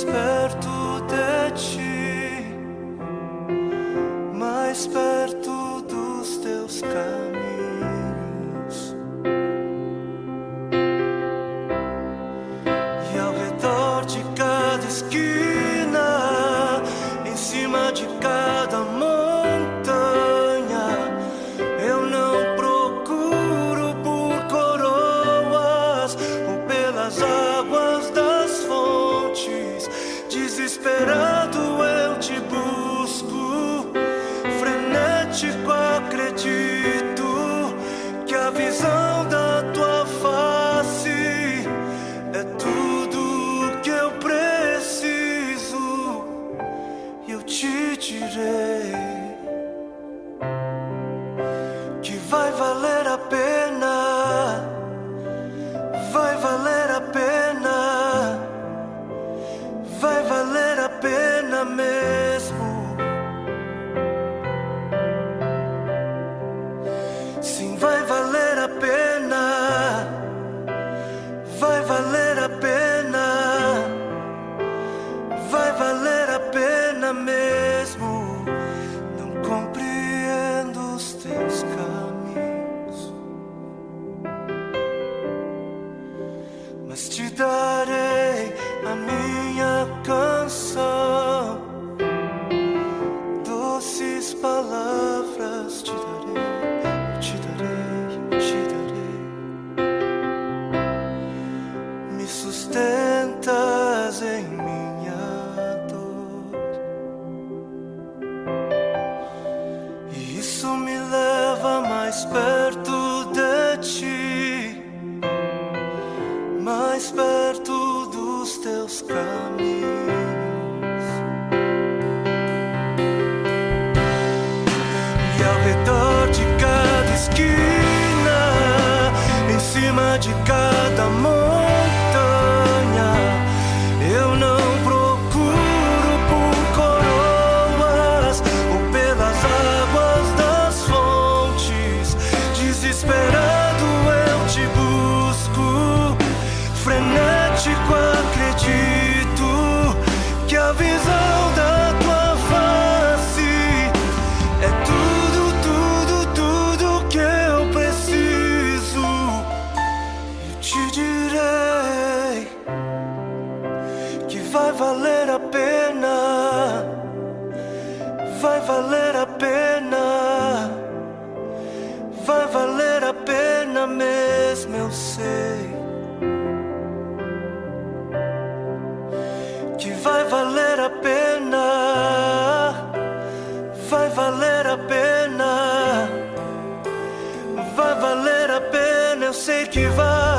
mais perto de ti, mais perto dos teus caminhos. E ao redor de cada esquina, em cima de cada montanha, eu não procuro por coroas ou pelas águas das fontes. Desesperado eu te busco, frenético acredito que a visão da tua face é tudo que eu preciso. E eu te direi que vai valer a pena, vai valer a pena, vai valer a pena mesmo. Sim, vai valer a pena, vai valer a pena, vai valer a pena mesmo. Não compreendo os teus caminhos, mas te darei a minha canção, doces palavras te darei, eu te darei, eu te darei. Me sustentas em minha dor, e isso me leva mais perto de ti, mais perto dos teus caminhos. E ao redor de cada esquina, em cima de cada montanha, eu não procuro por coroas ou pelas águas das fontes. Desesperado eu te busco, frenético acredito que a visão da tua face é tudo, tudo, tudo que eu preciso. Eu te direi que vai valer a pena, vai valer a pena, vai valer a pena mesmo, eu sei que vai valer a pena, vai valer a pena, vai valer a pena, eu sei que vai.